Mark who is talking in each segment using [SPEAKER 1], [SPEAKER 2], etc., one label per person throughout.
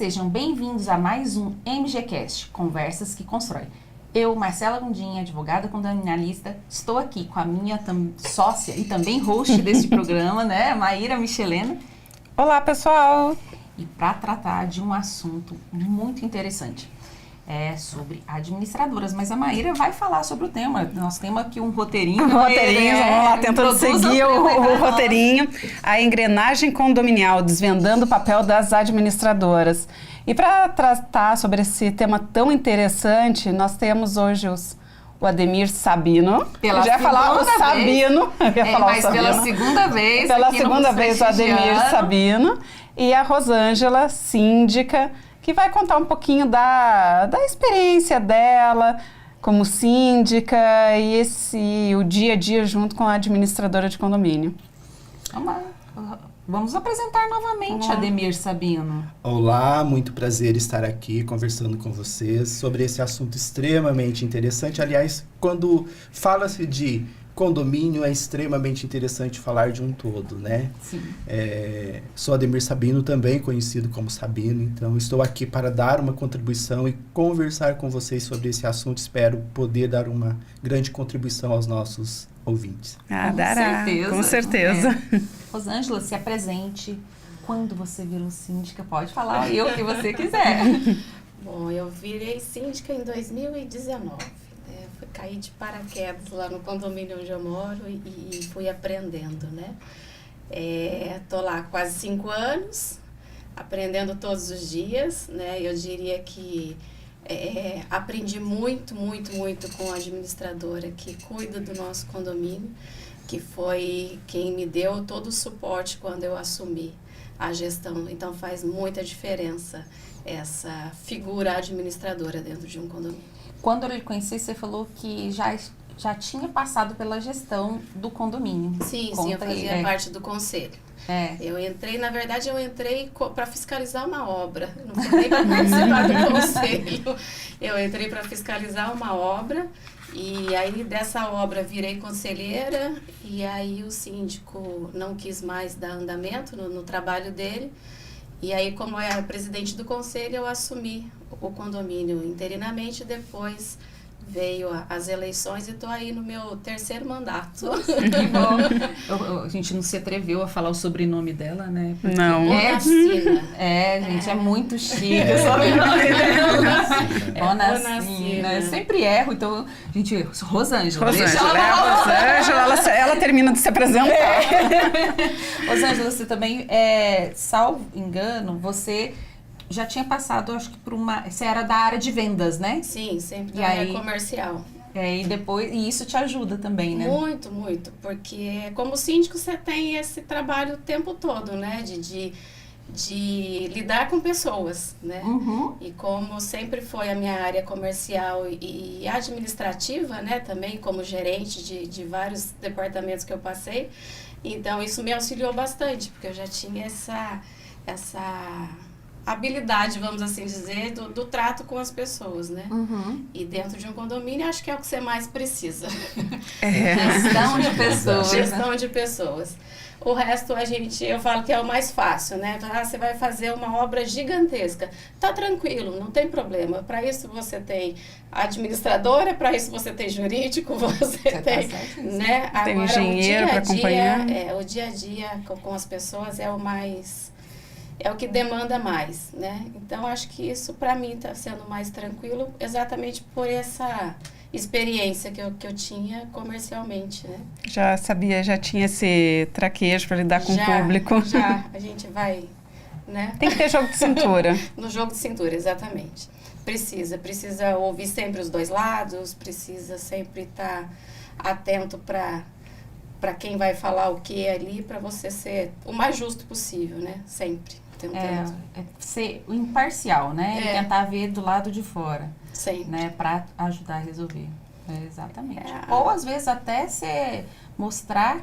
[SPEAKER 1] sejam bem-vindos a mais um MGCast, Conversas que Constroem. Eu, Marcela Gundinha, advogada condominialista, estou aqui com a minha sócia e também host deste programa, né, Maíra Michelena.
[SPEAKER 2] Olá, pessoal!
[SPEAKER 1] E para tratar de um assunto muito interessante, sobre administradoras, mas a Maíra vai falar sobre o tema. Nós temos aqui um roteirinho.
[SPEAKER 2] Vamos lá, tentando seguir o roteirinho. A engrenagem condominial, desvendando o papel das administradoras. E para tratar sobre esse tema tão interessante, nós temos hoje o Ademir Sabino.
[SPEAKER 1] Pela segunda vez.
[SPEAKER 2] Pela segunda vez o Ademir Sabino. E a Rosângela, síndica, que vai contar um pouquinho da experiência dela como síndica e o dia a dia junto com a administradora de condomínio.
[SPEAKER 1] Vamos apresentar novamente Ademir Sabino.
[SPEAKER 3] Olá, muito prazer estar aqui conversando com vocês sobre esse assunto extremamente interessante. Aliás, quando fala-se de condomínio, é extremamente interessante falar de um todo, né?
[SPEAKER 1] Sim.
[SPEAKER 3] Sou Ademir Sabino, também conhecido como Sabino, então estou aqui para dar uma contribuição e conversar com vocês sobre esse assunto. Espero poder dar uma grande contribuição aos nossos ouvintes.
[SPEAKER 2] Com certeza.
[SPEAKER 1] Rosângela, se apresente. Quando você virou síndica, pode falar o que você quiser.
[SPEAKER 4] Bom, eu virei síndica em 2019. Fui cair de paraquedas lá no condomínio onde eu moro e fui aprendendo, né? Tô lá há quase 5 anos, aprendendo todos os dias, né? Eu diria que aprendi muito com a administradora que cuida do nosso condomínio, que foi quem me deu todo o suporte quando eu assumi a gestão. Então faz muita diferença essa figura administradora dentro de um condomínio.
[SPEAKER 1] Quando eu lhe conheci, você falou que já tinha passado pela gestão do condomínio.
[SPEAKER 4] Sim, eu fazia parte do conselho. Eu entrei para fiscalizar uma obra, não fui nem para participar do conselho. Eu entrei para fiscalizar uma obra e aí dessa obra virei conselheira e aí o síndico não quis mais dar andamento no trabalho dele. E aí, como eu era presidente do conselho, eu assumi o condomínio interinamente, depois veio as eleições e estou aí no meu 3º mandato.
[SPEAKER 1] Que bom. A gente não se atreveu a falar o sobrenome dela, né?
[SPEAKER 2] Porque não.
[SPEAKER 4] Bonacina.
[SPEAKER 1] Gente, é muito chique o sobrenome dela. Bonacina. Eu sempre erro, então, gente, Rosângela.
[SPEAKER 2] Ela termina de se apresentar.
[SPEAKER 1] Rosângela, você também, salvo engano, você já tinha passado, acho que por você era da área de vendas, né?
[SPEAKER 4] Sim, sempre da área comercial.
[SPEAKER 1] E isso te ajuda também, né?
[SPEAKER 4] Muito, porque como síndico você tem esse trabalho o tempo todo, né? De lidar com pessoas, né?
[SPEAKER 1] Uhum.
[SPEAKER 4] E como sempre foi a minha área comercial e administrativa, né? Também como gerente de vários departamentos que eu passei. Então isso me auxiliou bastante, porque eu já tinha essa habilidade, vamos assim dizer, do trato com as pessoas, né?
[SPEAKER 1] Uhum.
[SPEAKER 4] E dentro de um condomínio, acho que é o que você mais precisa.
[SPEAKER 1] Gestão de pessoas.
[SPEAKER 4] Gestão de pessoas. O resto, eu falo que é o mais fácil, né? Você vai fazer uma obra gigantesca. Tá tranquilo, não tem problema. Para isso você tem administradora, para isso você tem jurídico, você tem, né? Agora,
[SPEAKER 2] tem engenheiro para acompanhar.
[SPEAKER 4] O dia a dia com as pessoas é o que demanda mais, né? Então, acho que isso, para mim, está sendo mais tranquilo, exatamente por essa experiência que eu tinha comercialmente, né?
[SPEAKER 2] Já tinha esse traquejo para lidar com o público.
[SPEAKER 4] Já, a gente vai, né?
[SPEAKER 2] Tem que ter jogo de cintura.
[SPEAKER 4] No jogo de cintura, exatamente. Precisa ouvir sempre os dois lados, precisa sempre estar atento para quem vai falar o que ali, para você ser o mais justo possível, né? Sempre.
[SPEAKER 1] Ser imparcial, né? E tentar ver do lado de fora.
[SPEAKER 4] Sempre.
[SPEAKER 1] Né? Para ajudar a resolver. Exatamente. Ou às vezes até mostrar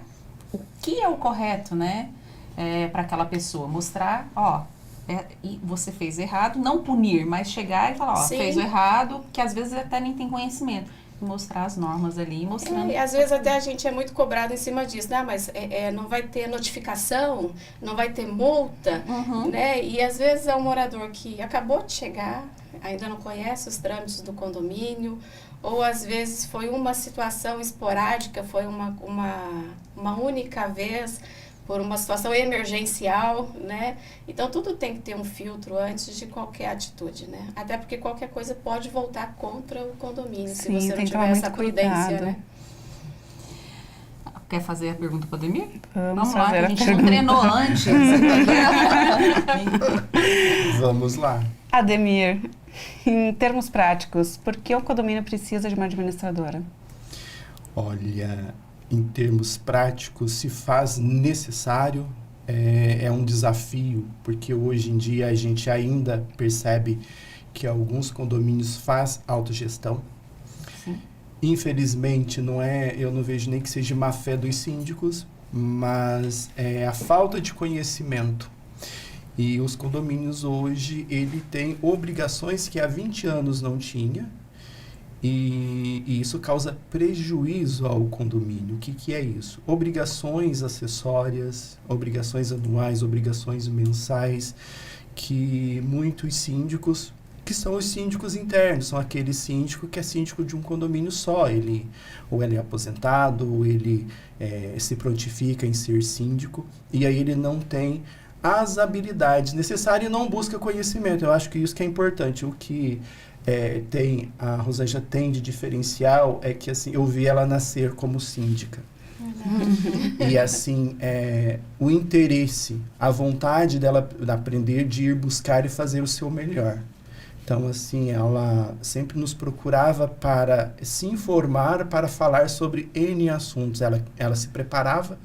[SPEAKER 1] o que é o correto, né? Para aquela pessoa. Mostrar, e você fez errado, não punir, mas chegar e falar, fez o errado, que às vezes até nem tem conhecimento. mostrar as normas ali, mostrando...
[SPEAKER 4] E às vezes até a gente é muito cobrado em cima disso, né? Mas não vai ter notificação, não vai ter multa, né? E às vezes é um morador que acabou de chegar, ainda não conhece os trâmites do condomínio, ou às vezes foi uma situação esporádica, foi uma única vez, por uma situação emergencial, né? Então, tudo tem que ter um filtro antes de qualquer atitude, né? Até porque qualquer coisa pode voltar contra o condomínio, se você não tiver essa prudência, né?
[SPEAKER 1] Quer fazer a pergunta para o Ademir?
[SPEAKER 2] Vamos
[SPEAKER 1] lá, que a gente não treinou antes.
[SPEAKER 3] Vamos lá.
[SPEAKER 2] Ademir, em termos práticos, por que o condomínio precisa de uma administradora?
[SPEAKER 3] Olha, em termos práticos, se faz necessário, é um desafio, porque hoje em dia a gente ainda percebe que alguns condomínios fazem autogestão.
[SPEAKER 1] Sim.
[SPEAKER 3] Infelizmente, eu não vejo nem que seja má fé dos síndicos, mas é a falta de conhecimento. E os condomínios hoje, ele tem obrigações que há 20 anos não tinha, e isso causa prejuízo ao condomínio. O que é isso? Obrigações acessórias, obrigações anuais, obrigações mensais, que muitos síndicos, que são os síndicos internos, são aquele síndico que é síndico de um condomínio só, ou ele é aposentado, ou ele se prontifica em ser síndico, e aí ele não tem as habilidades necessárias e não busca conhecimento. Eu acho que isso que é importante. O que a Rosângela tem de diferencial é que, assim, eu vi ela nascer como síndica. E, assim, o interesse, a vontade dela de aprender, de ir buscar e fazer o seu melhor. Então, assim, ela sempre nos procurava para se informar, para falar sobre N assuntos. Ela se preparava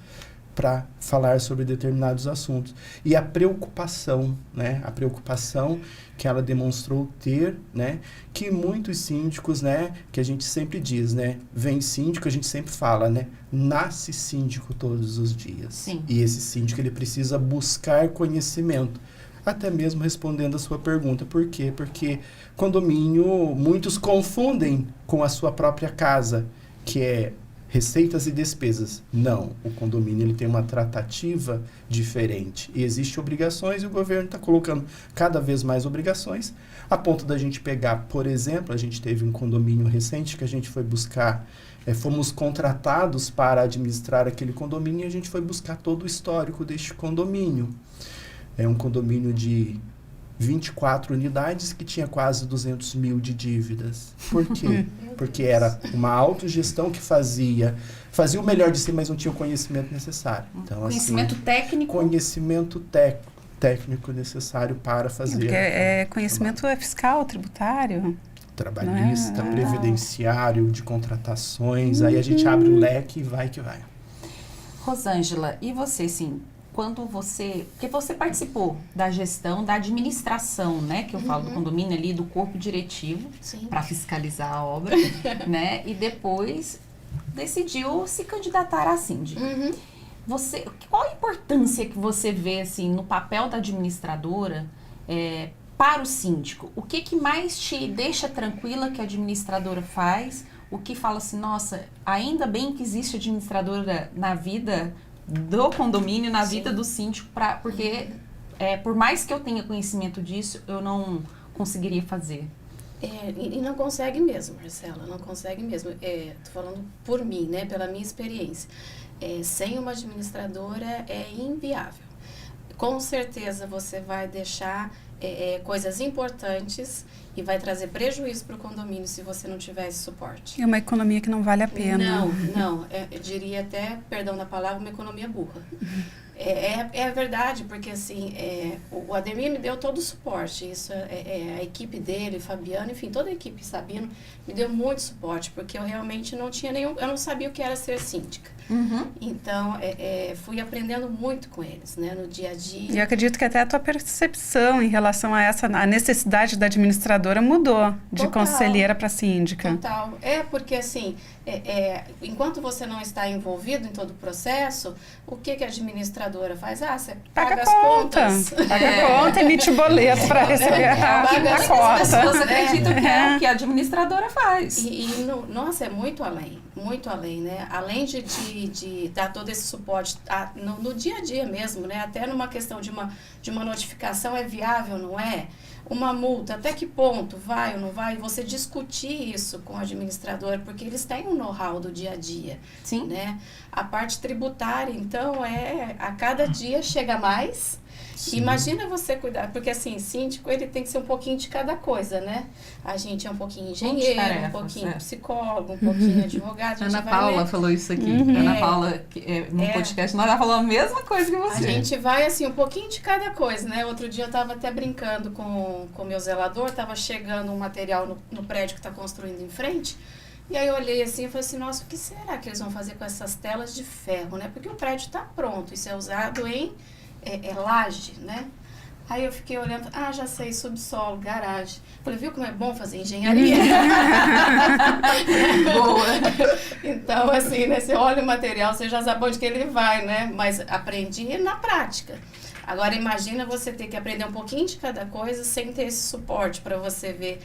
[SPEAKER 3] para falar sobre determinados assuntos. E a preocupação, né? A preocupação que ela demonstrou ter, né? Que muitos síndicos, né? Que a gente sempre diz, né? Vem síndico, a gente sempre fala, né? Nasce síndico todos os dias.
[SPEAKER 1] Sim.
[SPEAKER 3] E esse síndico, ele precisa buscar conhecimento. Até mesmo respondendo a sua pergunta. Por quê? Porque condomínio, muitos confundem com a sua própria casa, que é receitas e despesas. Não, o condomínio ele tem uma tratativa diferente. E existem obrigações e o governo está colocando cada vez mais obrigações, a ponto da gente pegar, por exemplo, a gente teve um condomínio recente que a gente foi buscar, fomos contratados para administrar aquele condomínio e a gente foi buscar todo o histórico deste condomínio. É um condomínio de 24 unidades que tinha quase 200 mil de dívidas. Por quê? Porque era uma autogestão que fazia o melhor de si, mas não tinha o conhecimento necessário. Então,
[SPEAKER 1] conhecimento
[SPEAKER 3] assim,
[SPEAKER 1] técnico.
[SPEAKER 3] Conhecimento técnico necessário para fazer.
[SPEAKER 2] Porque conhecimento fiscal, tributário.
[SPEAKER 3] Trabalhista, previdenciário, de contratações. Aí a gente abre o leque e vai que vai.
[SPEAKER 1] Rosângela, e você, sim? Porque você participou da gestão, da administração, né? Que eu falo do condomínio ali, do corpo diretivo, para fiscalizar a obra, né? E depois decidiu se candidatar a síndica. Qual a importância que você vê, assim, no papel da administradora para o síndico? O que mais te deixa tranquila que a administradora faz? O que fala assim, nossa, ainda bem que existe administradora na vida do condomínio, na vida do síndico, porque por mais que eu tenha conhecimento disso, eu não conseguiria fazer.
[SPEAKER 4] E não consegue mesmo, Marcela, não consegue mesmo. Tô falando por mim, né, pela minha experiência. Sem uma administradora é inviável. Com certeza você vai deixar coisas importantes e vai trazer prejuízo para o condomínio se você não tiver esse suporte.
[SPEAKER 2] É uma economia que não vale a pena.
[SPEAKER 4] Não. Eu diria até, perdão da palavra, uma economia burra. É verdade, porque assim, o Ademir me deu todo o suporte. Isso a equipe dele, Fabiano, enfim, toda a equipe Sabino me deu muito suporte, porque eu realmente não tinha eu não sabia o que era ser síndica. Então, fui aprendendo muito com eles, né, no dia a dia.
[SPEAKER 2] E eu acredito que até a tua percepção em relação a necessidade da administradora mudou, de conselheira para síndica.
[SPEAKER 4] Total. Porque assim, enquanto você não está envolvido em todo o processo, o que a administradora administradora faz? Você
[SPEAKER 2] Paga
[SPEAKER 4] paga as
[SPEAKER 2] conta.
[SPEAKER 4] contas.
[SPEAKER 2] Paga conta, emite boleto para receber a
[SPEAKER 1] As pessoas
[SPEAKER 2] cota.
[SPEAKER 1] acreditam que é o que a administradora faz.
[SPEAKER 4] Nossa, é muito além, né? Além de dar todo esse suporte no dia a dia mesmo, né? Até numa questão de uma notificação, é viável, não é? Uma multa, até que ponto vai ou não vai? Você discutir isso com o administrador, porque eles têm um know-how do dia a dia.
[SPEAKER 1] Sim.
[SPEAKER 4] Né? A parte tributária, então, a cada dia chega mais.
[SPEAKER 3] Sim.
[SPEAKER 4] Imagina você cuidar, porque assim, síndico, ele tem que ser um pouquinho de cada coisa, né? A gente é um pouquinho engenheiro, um pouquinho psicólogo, um pouquinho advogado.
[SPEAKER 1] Ana Paula falou isso aqui. Ana Paula, no podcast, ela falou a mesma coisa que você.
[SPEAKER 4] A gente vai, assim, um pouquinho de cada coisa, né? Outro dia eu estava até brincando com o meu zelador, estava chegando um material no prédio que está construindo em frente, e aí eu olhei assim e falei assim, nossa, o que será que eles vão fazer com essas telas de ferro, né? Porque o prédio está pronto, isso é usado em laje, né? Aí eu fiquei olhando, já sei, subsolo, garagem. Falei, viu como é bom fazer engenharia?
[SPEAKER 1] Boa!
[SPEAKER 4] Então, assim, né, você olha o material, você já sabe onde que ele vai, né? Mas aprendi na prática. Agora, imagina você ter que aprender um pouquinho de cada coisa sem ter esse suporte para você ver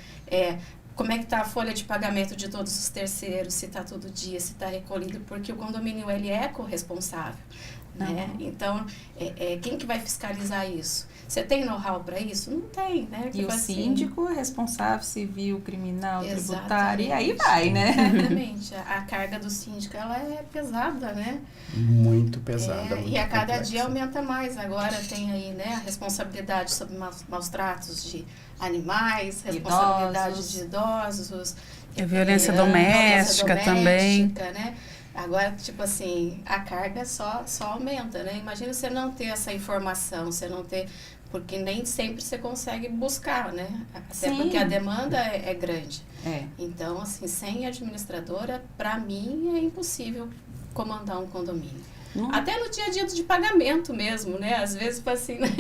[SPEAKER 4] como é que está a folha de pagamento de todos os terceiros, se está todo dia, se está recolhido, porque o condomínio, ele é corresponsável. Né? Então, quem que vai fiscalizar isso? Você tem know-how para isso? Não tem, né?
[SPEAKER 1] E
[SPEAKER 4] tipo
[SPEAKER 1] o síndico é responsável civil, criminal, tributário, e aí
[SPEAKER 4] Exatamente.
[SPEAKER 1] vai, né?
[SPEAKER 4] Exatamente. A carga do síndico, ela é pesada, né?
[SPEAKER 3] Muito pesada. Muito
[SPEAKER 4] e a cada
[SPEAKER 3] complexa.
[SPEAKER 4] dia aumenta mais. Agora tem aí, né, a responsabilidade sobre maus tratos de animais, responsabilidade de idosos.
[SPEAKER 2] E a violência doméstica também.
[SPEAKER 4] Né? Agora, tipo assim, a carga só aumenta, né? Imagina você não ter essa informação, você não ter... Porque nem sempre você consegue buscar, né? Até porque a demanda é grande. Então, assim, sem administradora, para mim, é impossível comandar um condomínio. Até no dia a dia de pagamento mesmo, né? Às vezes, assim, né?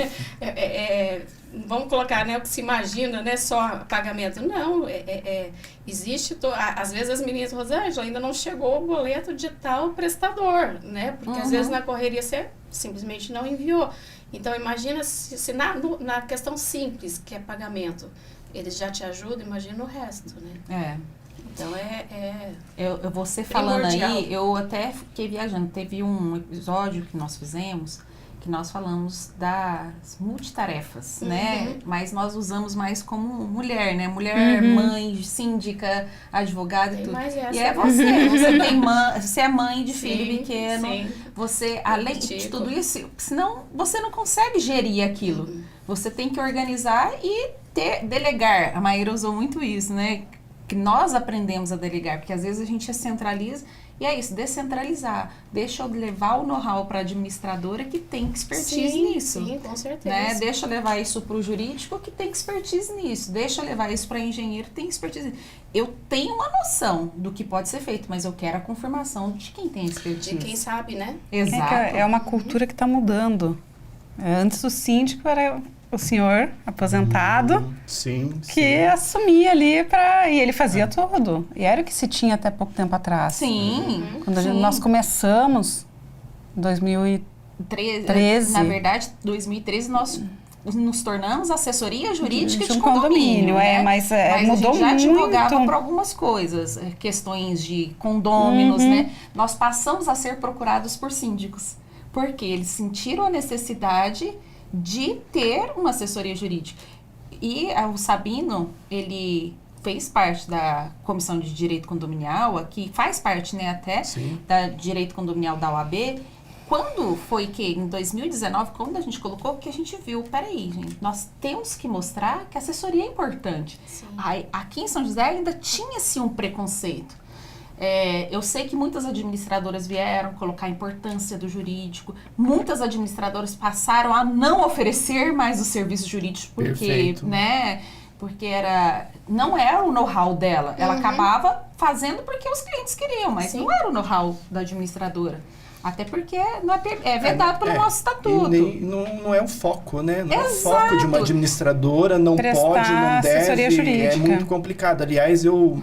[SPEAKER 4] Vamos colocar, né? O que se imagina, né? Só pagamento. Não, existe... Às vezes as meninas, Rosângela, ainda não chegou o boleto de tal prestador, né? Porque às vezes na correria você simplesmente não enviou. Então, imagina se na questão simples, que é pagamento, eles já te ajudam, imagina o resto, né? Então,
[SPEAKER 1] você falando aí, eu até fiquei viajando. Teve um episódio que nós fizemos, que nós falamos das multitarefas, né? Mas nós usamos mais como mulher, né? Mulher, mãe, síndica, advogada e tudo. E é você é mãe de filho pequeno. Sim. Você, além de tudo isso, senão você não consegue gerir aquilo. Você tem que organizar e delegar. A Maíra usou muito isso, né? Que nós aprendemos a delegar, porque às vezes a gente centraliza, e é isso, descentralizar. Deixa eu levar o know-how para a administradora que tem expertise nisso.
[SPEAKER 4] Sim, com certeza.
[SPEAKER 1] Né? Deixa eu levar isso para o jurídico que tem expertise nisso. Deixa eu levar isso para engenheiro que tem expertise nisso. Eu tenho uma noção do que pode ser feito, mas eu quero a confirmação de quem tem expertise.
[SPEAKER 4] De quem sabe, né?
[SPEAKER 1] Exato.
[SPEAKER 2] É uma cultura que está mudando. Antes o síndico era o senhor aposentado que assumia ali e ele fazia tudo. E era o que se tinha até pouco tempo atrás.
[SPEAKER 1] Sim.
[SPEAKER 2] Quando nós começamos, em 2013.
[SPEAKER 1] Na verdade, 2013 nós nos tornamos assessoria jurídica de
[SPEAKER 2] condomínio.
[SPEAKER 1] Né?
[SPEAKER 2] Mas mudou muito.
[SPEAKER 1] A gente já advogava por algumas coisas, questões de condôminos, né? Nós passamos a ser procurados por síndicos, porque eles sentiram a necessidade de ter uma assessoria jurídica. E o Sabino, ele fez parte da Comissão de Direito Condominial, aqui faz parte, né, até da Direito Condominial da OAB. Quando foi que, em 2019, quando a gente colocou, que a gente viu, peraí, gente, nós temos que mostrar que a assessoria é importante. Aí, aqui em São José ainda tinha-se um preconceito. Eu sei que muitas administradoras vieram colocar a importância do jurídico, muitas administradoras passaram a não oferecer mais os serviços jurídicos, porque, né, porque não era o know-how dela, ela acabava fazendo porque os clientes queriam, mas não era o know-how da administradora. Até porque não é vedado pelo nosso estatuto.
[SPEAKER 3] E não é o foco, né? Não é o
[SPEAKER 1] Exato.
[SPEAKER 3] foco de uma administradora, não
[SPEAKER 2] Prestar
[SPEAKER 3] pode, não
[SPEAKER 2] assessoria
[SPEAKER 3] deve.
[SPEAKER 2] jurídica.
[SPEAKER 3] É muito complicado. Aliás, eu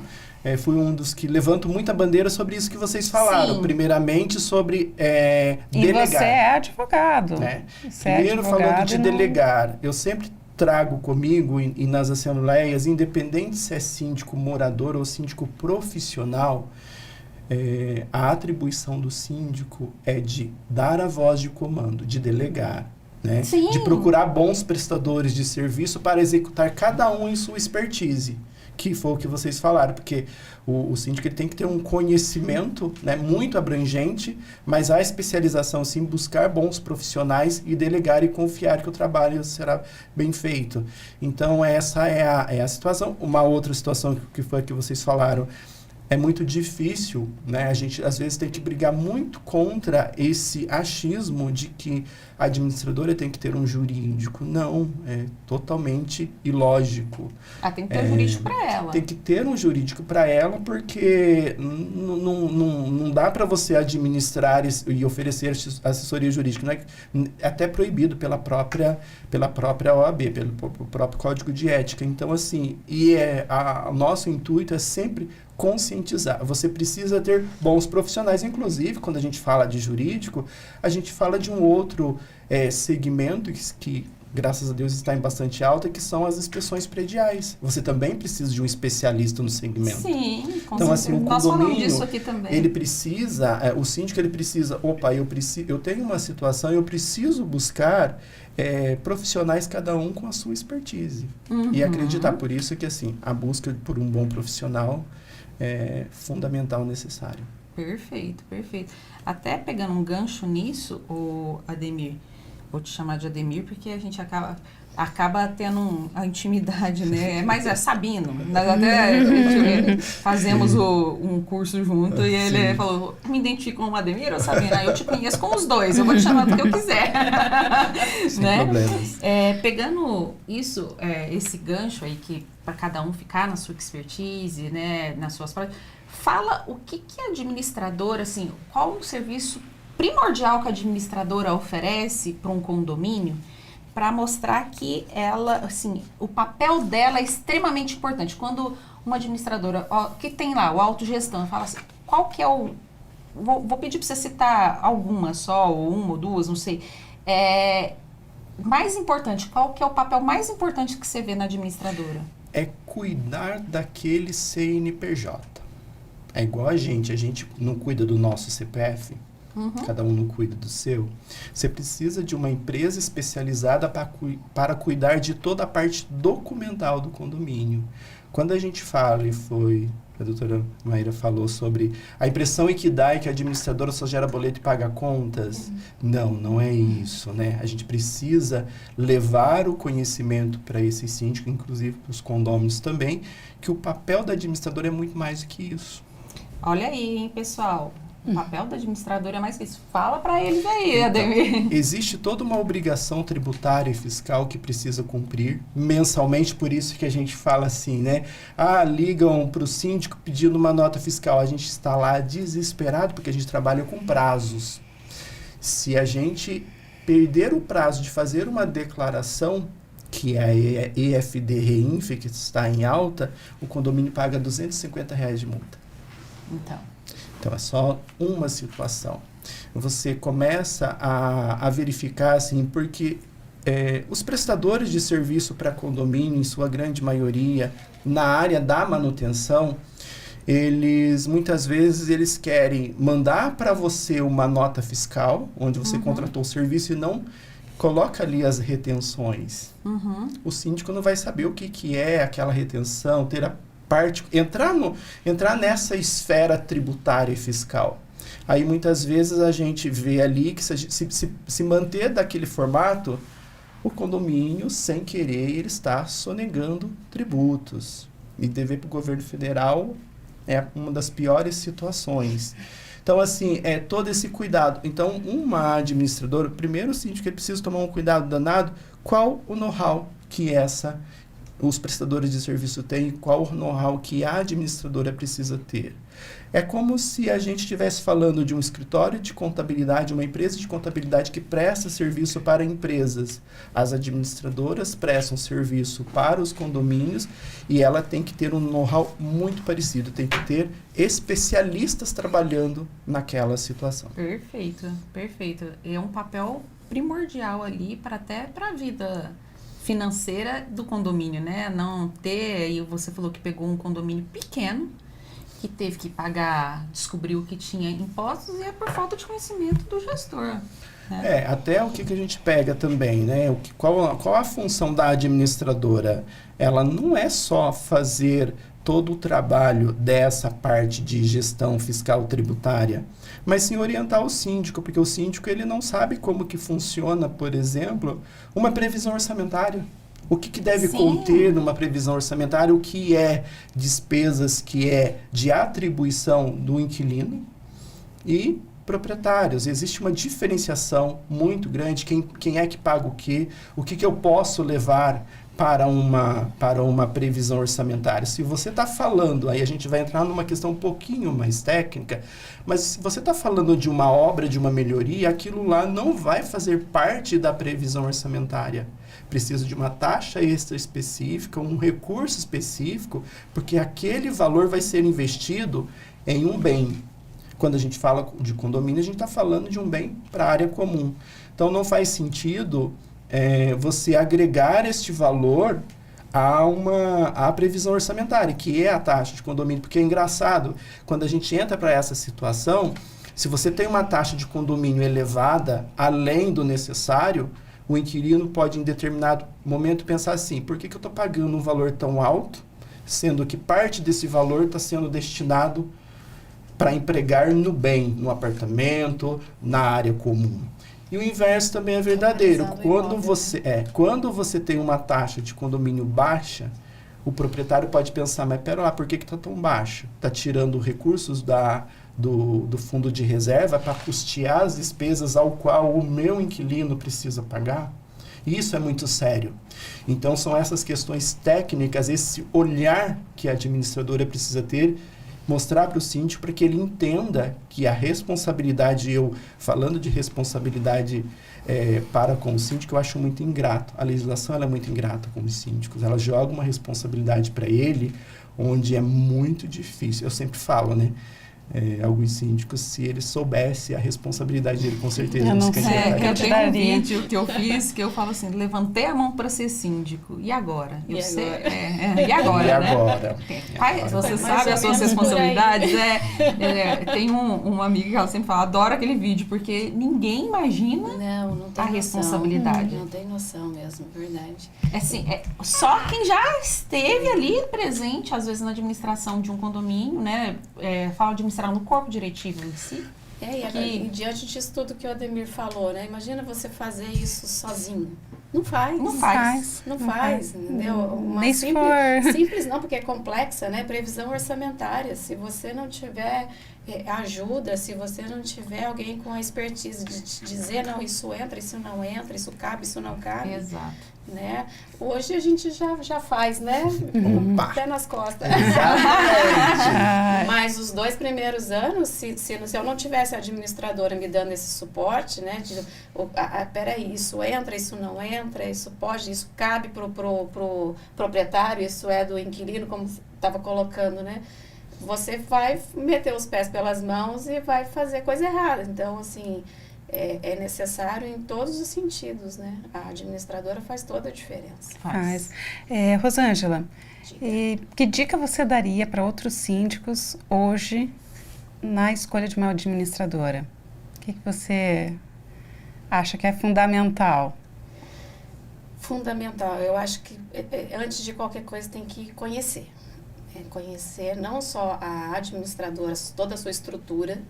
[SPEAKER 3] fui um dos que levanto muita bandeira sobre isso que vocês falaram.
[SPEAKER 1] Sim.
[SPEAKER 3] Primeiramente sobre
[SPEAKER 2] E
[SPEAKER 3] delegar.
[SPEAKER 2] você é advogado.
[SPEAKER 3] Né?
[SPEAKER 2] Você é
[SPEAKER 3] Primeiro,
[SPEAKER 2] advogado
[SPEAKER 3] falando de
[SPEAKER 2] e não-
[SPEAKER 3] delegar, eu sempre trago comigo e nas assembleias, independente se é síndico morador ou síndico profissional, a atribuição do síndico é de dar a voz de comando, de delegar, né?
[SPEAKER 1] Sim.
[SPEAKER 3] De procurar bons prestadores de serviço para executar cada um em sua expertise, que foi o que vocês falaram, porque o síndico ele tem que ter um conhecimento, né, muito abrangente, mas a especialização, sim, buscar bons profissionais e delegar e confiar que o trabalho será bem feito. Então, essa é a situação. Uma outra situação que foi a que vocês falaram, é muito difícil, né? A gente, às vezes, tem que brigar muito contra esse achismo de que a administradora tem que ter um jurídico. Não, é totalmente ilógico.
[SPEAKER 1] Tem que ter um jurídico para ela.
[SPEAKER 3] Tem que ter um jurídico para ela, porque não dá para você administrar e oferecer assessoria jurídica. Não é até proibido pela própria OAB, pelo próprio Código de Ética. Então, assim, o nosso intuito é sempre conscientizar. Você precisa ter bons profissionais. Inclusive, quando a gente fala de jurídico, a gente fala de um outro segmento que, graças a Deus, está em bastante alta, que são as inspeções prediais. Você também precisa de um especialista no segmento.
[SPEAKER 1] Sim, com
[SPEAKER 3] então,
[SPEAKER 1] certeza.
[SPEAKER 3] assim, o
[SPEAKER 1] Nós falamos
[SPEAKER 3] condomínio,
[SPEAKER 1] disso aqui também.
[SPEAKER 3] ele precisa, o síndico, ele precisa, eu tenho uma situação, eu preciso buscar profissionais, cada um com a sua expertise. E acreditar, por isso que, assim, a busca por um bom profissional é fundamental, necessário.
[SPEAKER 1] Perfeito, perfeito. Até pegando um gancho nisso, o Ademir, vou te chamar de Ademir porque a gente acaba tendo a intimidade, né? Mas é Sabino. Nós até fazemos um curso junto e ele falou, me identifico como Ademir ou Sabino? Eu te conheço com os dois, eu vou te chamar do que eu quiser.
[SPEAKER 3] Sem
[SPEAKER 1] né?
[SPEAKER 3] problemas.
[SPEAKER 1] Pegando isso, esse gancho aí que para cada um ficar na sua expertise, né? Nas suas práticas, fala o que a administradora, assim, qual o serviço primordial que a administradora oferece para um condomínio para mostrar que ela, assim, o papel dela é extremamente importante. Quando uma administradora, que tem lá, o autogestão, fala assim, qual que é o... Vou pedir para você citar alguma só, ou uma ou duas, não sei. Mais importante, qual que é o papel mais importante que você vê na administradora? É
[SPEAKER 3] cuidar daquele CNPJ. É igual a gente não cuida do nosso CPF, cada um não cuida do seu. Você precisa de uma empresa especializada para cuidar de toda a parte documental do condomínio. Quando a gente fala, a doutora Maíra falou sobre a impressão que dá é que a administradora só gera boleto e paga contas. Não é isso, né? A gente precisa levar o conhecimento para esse síndico, inclusive para os condôminos também, que o papel da administradora é muito mais do que isso.
[SPEAKER 1] Olha aí, hein, pessoal. O papel da administradora é mais que isso. Fala para eles aí, Ademir.
[SPEAKER 3] Existe toda uma obrigação tributária e fiscal que precisa cumprir mensalmente, por isso que a gente fala assim, né? Ligam para o síndico pedindo uma nota fiscal. A gente está lá desesperado porque a gente trabalha com prazos. Se a gente perder o prazo de fazer uma declaração, que é a EFD-REINF, que está em alta, o condomínio paga R$250 de multa. Então, é só uma situação. Você começa a verificar, assim, porque os prestadores de serviço para condomínio, em sua grande maioria, na área da manutenção, muitas vezes, eles querem mandar para você uma nota fiscal, onde você contratou o serviço e não coloca ali as retenções. O síndico não vai saber o que é aquela retenção, ter a entrar nessa esfera tributária e fiscal. Aí muitas vezes a gente vê ali que se manter daquele formato, o condomínio, sem querer, ele está sonegando tributos. E dever para o governo federal é uma das piores situações. Então, assim, todo esse cuidado. Então, uma administradora, primeiro o síndico, ele precisa tomar um cuidado danado, qual o know-how que os prestadores de serviço têm, qual o know-how que a administradora precisa ter. É como se a gente estivesse falando de um escritório de contabilidade, uma empresa de contabilidade que presta serviço para empresas. As administradoras prestam serviço para os condomínios e ela tem que ter um know-how muito parecido, tem que ter especialistas trabalhando naquela situação.
[SPEAKER 1] Perfeito, perfeito. É um papel primordial ali para a vida financeira do condomínio, né? Não ter, e você falou que pegou um condomínio pequeno, que teve que pagar, descobriu que tinha impostos e é por falta de conhecimento do gestor. Né?
[SPEAKER 3] Até o que a gente pega também, né? Qual a função da administradora? Ela não é só fazer todo o trabalho dessa parte de gestão fiscal tributária, mas sim orientar o síndico, porque o síndico ele não sabe como que funciona, por exemplo, uma previsão orçamentária. O que deve conter numa previsão orçamentária, o que é despesas que é de atribuição do inquilino e proprietários. Existe uma diferenciação muito grande, quem é que paga o que eu posso levar para uma previsão orçamentária. Se você está falando, aí a gente vai entrar numa questão um pouquinho mais técnica, mas se você está falando de uma obra, de uma melhoria, aquilo lá não vai fazer parte da previsão orçamentária. Precisa de uma taxa extra específica, um recurso específico, porque aquele valor vai ser investido em um bem. Quando a gente fala de condomínio, a gente está falando de um bem para a área comum. Então, não faz sentido você agregar este valor à previsão orçamentária, que é a taxa de condomínio. Porque é engraçado, quando a gente entra para essa situação, se você tem uma taxa de condomínio elevada, além do necessário, o inquilino pode, em determinado momento, pensar assim, por que eu estou pagando um valor tão alto, sendo que parte desse valor está sendo destinado para empregar no bem, no apartamento, na área comum. E o inverso também é verdadeiro. Quando você tem uma taxa de condomínio baixa, o proprietário pode pensar, mas pera lá, por que está tão baixo? Está tirando recursos do fundo de reserva para custear as despesas ao qual o meu inquilino precisa pagar? Isso é muito sério. Então, são essas questões técnicas, esse olhar que a administradora precisa ter, mostrar para o síndico para que ele entenda que a responsabilidade, falando de responsabilidade para com o síndico, eu acho muito ingrato. A legislação ela é muito ingrata com os síndicos. Ela joga uma responsabilidade para ele onde é muito difícil. Eu sempre falo, né? Alguns síndicos, se eles soubessem a responsabilidade dele, com certeza
[SPEAKER 1] eu tenho um vídeo que eu fiz que eu falo assim, levantei a mão para ser síndico, e agora? E agora, né? Você sabe as suas responsabilidades? Tem uma amiga que ela sempre fala, adora aquele vídeo, porque ninguém imagina a responsabilidade.
[SPEAKER 4] Não tem noção mesmo, verdade.
[SPEAKER 1] Só quem já esteve ali presente, às vezes na administração de um condomínio, né? Fala de administrar no corpo diretivo em si.
[SPEAKER 4] E diante disso tudo que o Ademir falou, né? Imagina você fazer isso sozinho. Não faz, entendeu? Uma simples não, porque é complexa, né? Previsão orçamentária. Se você não tiver ajuda, se você não tiver alguém com a expertise de te dizer, não, isso entra, isso não entra, isso cabe, isso não cabe.
[SPEAKER 1] Exato.
[SPEAKER 4] Né? Hoje a gente já faz, né? Pé nas costas. Mas os 2 primeiros anos, se eu não tivesse a administradora me dando esse suporte, né? Peraí, isso entra, isso não entra, isso pode, isso cabe pro proprietário, isso é do inquilino, como estava colocando, né? Você vai meter os pés pelas mãos e vai fazer coisa errada. Então, assim, é necessário em todos os sentidos, né? A administradora faz toda a diferença.
[SPEAKER 2] Faz. Rosângela, que dica você daria para outros síndicos hoje na escolha de uma administradora? O que você acha que é fundamental?
[SPEAKER 4] Fundamental. Eu acho que, antes de qualquer coisa, tem que conhecer. Conhecer não só a administradora, toda a sua estrutura,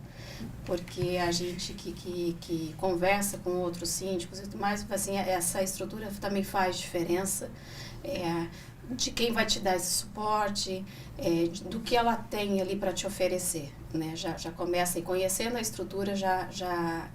[SPEAKER 4] porque a gente que conversa com outros síndicos e tudo mais, assim, essa estrutura também faz diferença, de quem vai te dar esse suporte, do que ela tem ali para te oferecer, né? Já começa, e conhecendo a estrutura,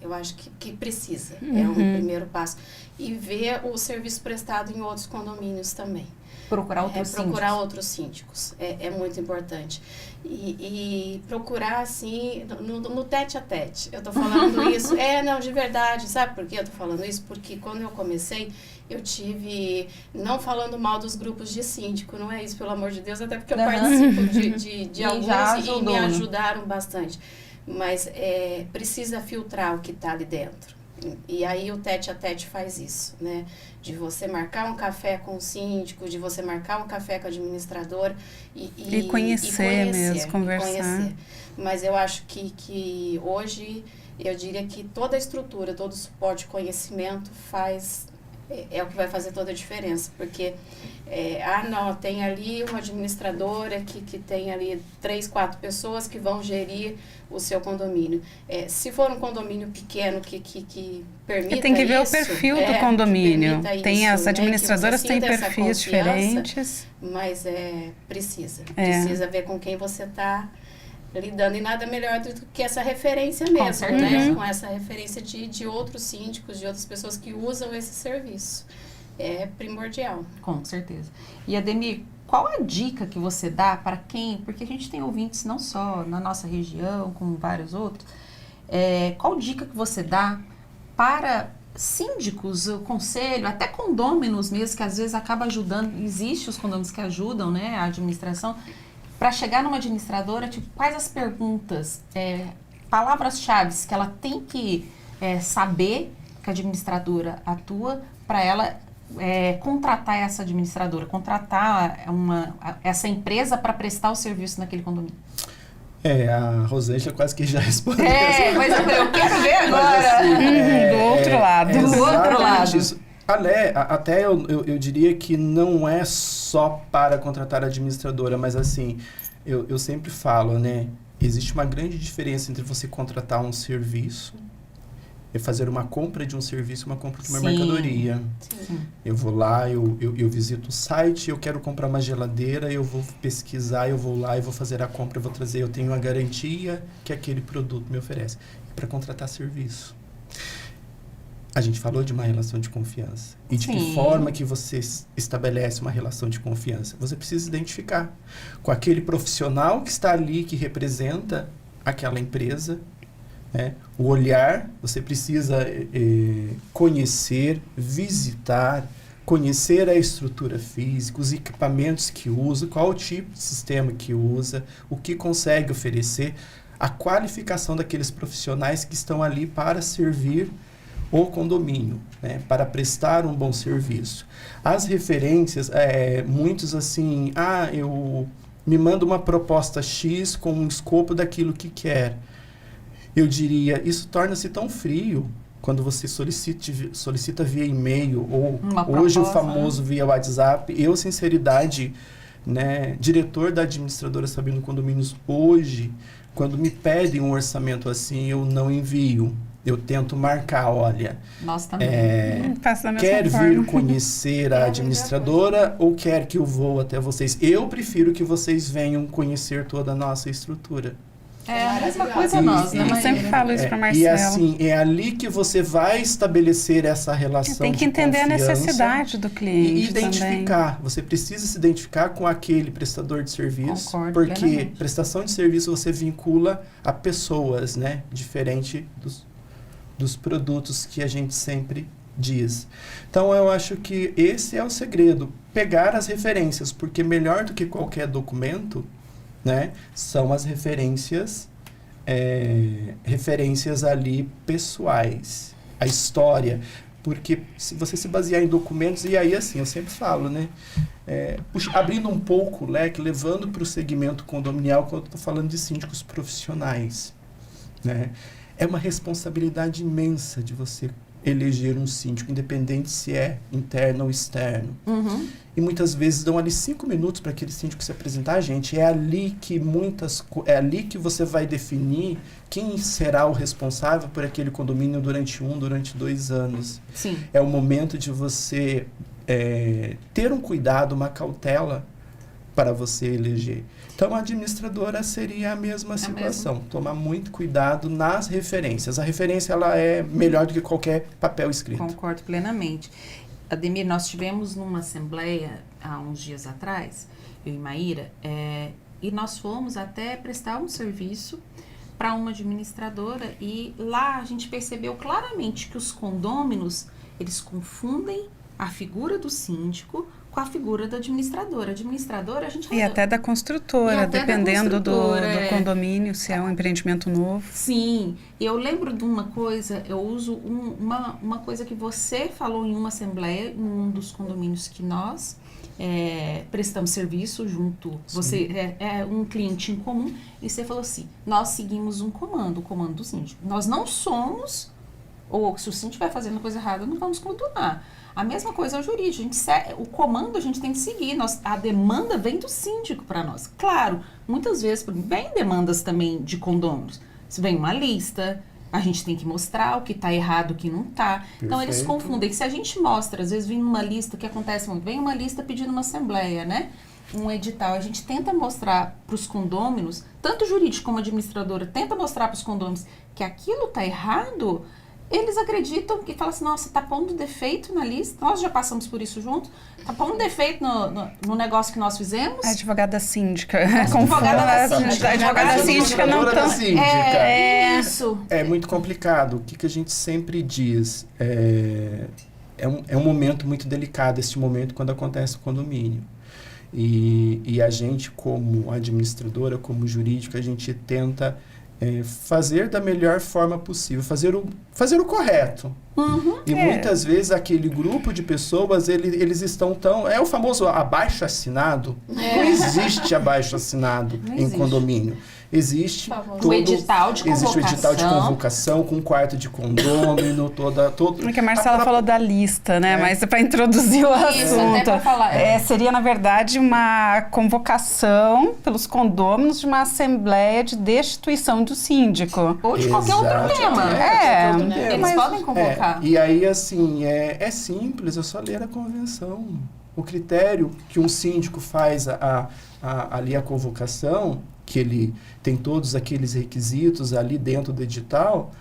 [SPEAKER 4] eu acho que precisa, é um primeiro passo. E ver o serviço prestado em outros condomínios também.
[SPEAKER 1] Procurar outros síndicos.
[SPEAKER 4] Procurar outros síndicos. É muito importante. E procurar, assim, no tete a tete. Eu tô falando isso. Não, de verdade. Sabe por que eu tô falando isso? Porque quando eu comecei, eu tive... Não falando mal dos grupos de síndico, não é isso, pelo amor de Deus, até porque eu participo de alguns e me ajudaram bastante. Mas precisa filtrar o que está ali dentro. E aí o tete a tete faz isso, né? De você marcar um café com o síndico, de você marcar um café com o administrador
[SPEAKER 2] e conhecer mesmo, conversar.
[SPEAKER 4] Mas eu acho que hoje, eu diria que toda a estrutura, todo o suporte, conhecimento é o que vai fazer toda a diferença, porque não, tem ali uma administradora que tem ali 3, 4 pessoas que vão gerir o seu condomínio. Se for um condomínio pequeno que permita isso...
[SPEAKER 2] Tem que ver o perfil do condomínio. Tem as administradoras têm perfis diferentes.
[SPEAKER 4] Mas precisa ver com quem você está lidando, e nada melhor do que essa referência mesmo, né? Com essa referência de outros síndicos, de outras pessoas que usam esse serviço. É primordial.
[SPEAKER 1] Com certeza. E Ademir, qual a dica que você dá para quem, porque a gente tem ouvintes não só na nossa região, como vários outros, qual dica que você dá para síndicos, o conselho, até condôminos mesmo, que às vezes acaba ajudando, existe os condôminos que ajudam, né, a administração, para chegar numa administradora, tipo, quais as perguntas, palavras-chave que ela tem que saber que a administradora atua para ela contratar essa administradora, contratar essa empresa para prestar o serviço naquele condomínio?
[SPEAKER 3] A Rosângela quase que já respondeu.
[SPEAKER 1] Mas eu quero ver agora.
[SPEAKER 3] Assim,
[SPEAKER 2] do outro lado.
[SPEAKER 1] Do outro lado.
[SPEAKER 3] Isso. Até eu diria que não é só para contratar a administradora, mas assim, eu sempre falo, né? Existe uma grande diferença entre você contratar um serviço e fazer uma compra de um serviço, uma compra de uma mercadoria.
[SPEAKER 4] Sim.
[SPEAKER 3] Eu vou lá, eu visito o site, eu quero comprar uma geladeira, eu vou pesquisar, eu vou lá e vou fazer a compra, eu vou trazer, eu tenho a garantia que aquele produto me oferece. Para contratar serviço. A gente falou de uma relação de confiança. E de que forma que você estabelece uma relação de confiança? Você precisa identificar com aquele profissional que está ali, que representa aquela empresa, né? O olhar, você precisa conhecer, visitar, conhecer a estrutura física, os equipamentos que usa, qual o tipo de sistema que usa, o que consegue oferecer, a qualificação daqueles profissionais que estão ali para servir o condomínio, né, para prestar um bom serviço. As referências, muitos assim, eu me mando uma proposta X com um escopo daquilo que quer. Eu diria, isso torna-se tão frio quando você solicita via e-mail ou hoje o famoso via WhatsApp. Eu, sinceridade, né, diretor da administradora Sabino Condomínios hoje, quando me pedem um orçamento assim, eu não envio. Eu tento marcar, olha,
[SPEAKER 1] nós também.
[SPEAKER 3] Quer vir conhecer a administradora ou quer que eu vou até vocês? Eu prefiro que vocês venham conhecer toda a nossa estrutura.
[SPEAKER 1] A mesma coisa nós, né?
[SPEAKER 2] Eu sempre falo isso para Marcelo.
[SPEAKER 3] E assim, é ali que você vai estabelecer essa relação de
[SPEAKER 2] tem que entender a necessidade do cliente
[SPEAKER 3] e identificar. Também. Você precisa se identificar com aquele prestador de serviço.
[SPEAKER 1] Concordo,
[SPEAKER 3] porque
[SPEAKER 1] plenamente.
[SPEAKER 3] Prestação de serviço você vincula a pessoas, né? Diferente dos produtos que a gente sempre diz. Então, eu acho que esse é o segredo. Pegar as referências, porque melhor do que qualquer documento, né, são as referências ali pessoais. A história. Porque se você se basear em documentos, e aí assim, eu sempre falo, né, abrindo um pouco o leque, levando para o segmento condominial, quando eu estou falando de síndicos profissionais, né, é uma responsabilidade imensa de você eleger um síndico, independente se é interno ou externo.
[SPEAKER 1] Uhum.
[SPEAKER 3] E muitas vezes dão ali 5 minutos para aquele síndico se apresentar. Gente, é ali que você vai definir quem será o responsável por aquele condomínio durante 2 anos.
[SPEAKER 1] Sim.
[SPEAKER 3] É o momento de você ter um cuidado, uma cautela para você eleger. Então, a administradora seria a mesma situação. Tomar muito cuidado nas referências. A referência ela é melhor do que qualquer papel escrito.
[SPEAKER 1] Concordo plenamente. Ademir, nós tivemos numa assembleia há uns dias atrás, eu e Maíra, e nós fomos até prestar um serviço para uma administradora e lá a gente percebeu claramente que os condôminos, eles confundem a figura do síndico com a figura da administradora. A administradora, a gente...
[SPEAKER 2] E até da construtora, dependendo do condomínio, se é um empreendimento novo.
[SPEAKER 1] Sim, eu lembro de uma coisa, eu uso uma coisa que você falou em uma assembleia, em um dos condomínios que nós prestamos serviço junto, você é um cliente em comum, e você falou assim, nós seguimos um comando, o comando do síndico. Nós não somos, ou se o síndico vai fazendo coisa errada, não vamos condenar. A mesma coisa é o jurídico, o comando a gente tem que seguir, a demanda vem do síndico para nós. Claro, muitas vezes vem demandas também de condôminos, se vem uma lista, a gente tem que mostrar o que está errado, o que não está. Então eles confundem, se a gente mostra, às vezes vem uma lista, que acontece muito, vem uma lista pedindo uma assembleia, né? Um edital, a gente tenta mostrar para os condôminos, tanto o jurídico como a administradora, tenta mostrar para os condôminos que aquilo está errado, eles acreditam que falam assim, nossa, tá pondo defeito na lista, nós já passamos por isso juntos, tá pondo defeito no negócio que nós fizemos.
[SPEAKER 2] A advogada síndica.
[SPEAKER 1] A
[SPEAKER 2] advogada síndica não tão...
[SPEAKER 1] Isso.
[SPEAKER 3] É muito complicado. O que a gente sempre diz? É um momento muito delicado, esse momento quando acontece o condomínio. E a gente, como administradora, como jurídico, a gente tenta fazer da melhor forma possível, fazer o correto. E muitas vezes aquele grupo de pessoas, eles estão tão... É o famoso abaixo-assinado. Não existe abaixo-assinado em condomínio. Existe
[SPEAKER 1] o edital de convocação.
[SPEAKER 3] Existe o edital de convocação com quarto de condômino, todo...
[SPEAKER 2] Porque a Marcela falou da lista, né? Mas para introduzir o assunto.
[SPEAKER 1] Até pra falar,
[SPEAKER 2] seria, na verdade, uma convocação pelos condôminos de uma assembleia de destituição do síndico.
[SPEAKER 1] Ou de qualquer outro tema. Eles podem convocar.
[SPEAKER 3] E aí, assim, é simples, é só ler a convenção. O critério que um síndico faz ali a convocação, que ele tem todos aqueles requisitos ali dentro do edital,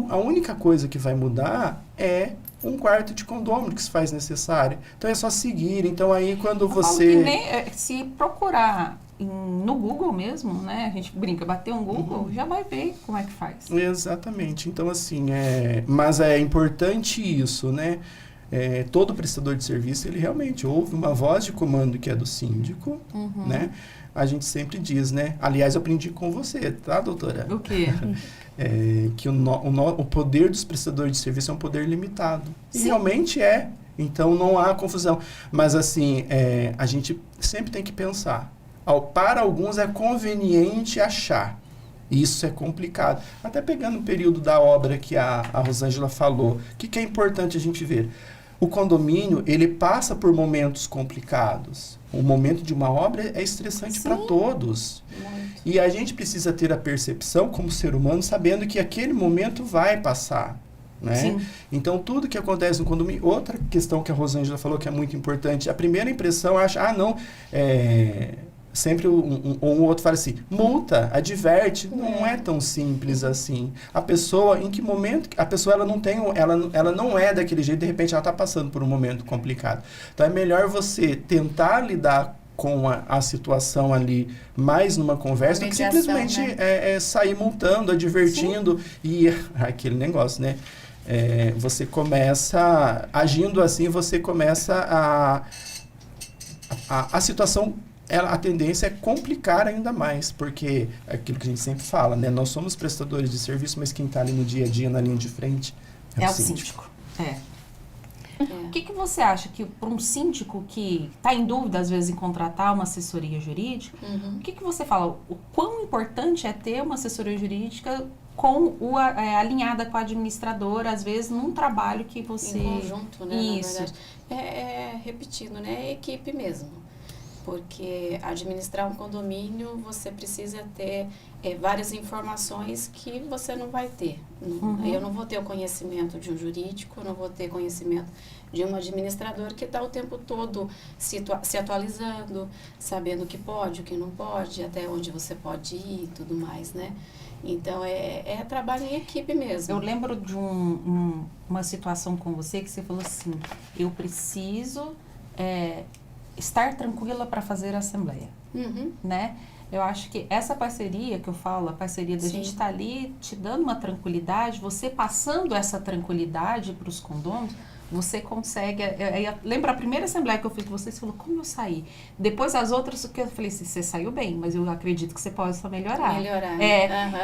[SPEAKER 3] a única coisa que vai mudar é um quarto de condômino que se faz necessário. Então é só seguir. Então aí quando você...
[SPEAKER 1] se procurar no Google mesmo, né? A gente brinca, bater um Google, já vai ver como é que faz.
[SPEAKER 3] Exatamente. Então assim, mas é importante isso, né? Todo prestador de serviço, ele realmente ouve uma voz de comando que é do síndico, né? A gente sempre diz, né? Aliás, eu aprendi com você, tá, doutora?
[SPEAKER 1] O quê?
[SPEAKER 3] Que o poder dos prestadores de serviço é um poder limitado. E realmente é. Então, não há confusão. Mas, assim, a gente sempre tem que pensar. Para alguns é conveniente achar. Isso é complicado. Até pegando o período da obra que a Rosângela falou. O que é importante a gente ver? O condomínio, ele passa por momentos complicados. O momento de uma obra é estressante para todos. Muito. E a gente precisa ter a percepção, como ser humano, sabendo que aquele momento vai passar. Né? Sim. Então, tudo que acontece no condomínio... Outra questão que a Rosângela falou que é muito importante. A primeira impressão, acha, não... Sempre um outro fala assim, multa, adverte, não é tão simples assim. A pessoa, em que momento, a pessoa ela não é daquele jeito, de repente ela está passando por um momento complicado. Então é melhor você tentar lidar com a situação ali mais numa conversa do que simplesmente sair multando, advertindo. E aquele negócio, né? Você começa, agindo assim, você começa a situação... A tendência é complicar ainda mais, porque é aquilo que a gente sempre fala, né? Nós somos prestadores de serviço, mas quem está ali no dia a dia, na linha de frente, é o síndico.
[SPEAKER 1] O que você acha que para um síndico que está em dúvida, às vezes, em contratar uma assessoria jurídica, o que você fala? O quão importante é ter uma assessoria jurídica alinhada com a administradora, às vezes, num trabalho que você...
[SPEAKER 4] Em conjunto, né? Isso. Na verdade. Repetindo, né? É equipe mesmo. porque administrar um condomínio você precisa ter várias informações que você não vai ter. Eu não vou ter o conhecimento de um jurídico, eu não vou ter conhecimento de um administrador que está o tempo todo se atualizando, sabendo o que pode, o que não pode, até onde você pode ir e tudo mais, né? Então, é trabalho em equipe mesmo.
[SPEAKER 1] Eu lembro de uma situação com você que você falou assim, eu preciso estar tranquila para fazer a assembleia, né? Eu acho que essa parceria que eu falo, a parceria da gente estar ali te dando uma tranquilidade, você passando essa tranquilidade para os condôminos, você consegue... Lembra a primeira assembleia que eu fiz com você falou, como eu saí? Depois as outras, que eu falei assim, você saiu bem, mas eu acredito que você pode só melhorar.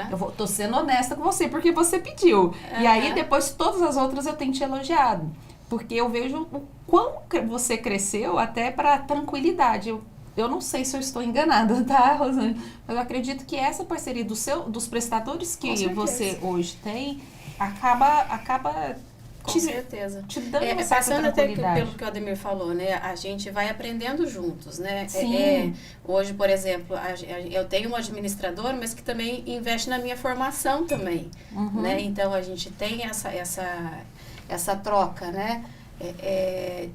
[SPEAKER 1] Eu tô sendo honesta com você, porque você pediu. E aí, depois, todas as outras eu tenho te elogiado. Porque eu vejo o quão você cresceu até para tranquilidade. Eu não sei se eu estou enganada, tá, Rosângela? Mas eu acredito que essa parceria dos prestadores que você hoje tem, acaba
[SPEAKER 4] com certeza.
[SPEAKER 1] Te dando uma certa
[SPEAKER 4] passando até
[SPEAKER 1] tranquilidade.
[SPEAKER 4] pelo que o Ademir falou, né? A gente vai aprendendo juntos, né?
[SPEAKER 1] Sim.
[SPEAKER 4] Hoje, por exemplo, eu tenho um administrador, mas que também investe na minha formação também, né? Então, a gente tem essa troca, né?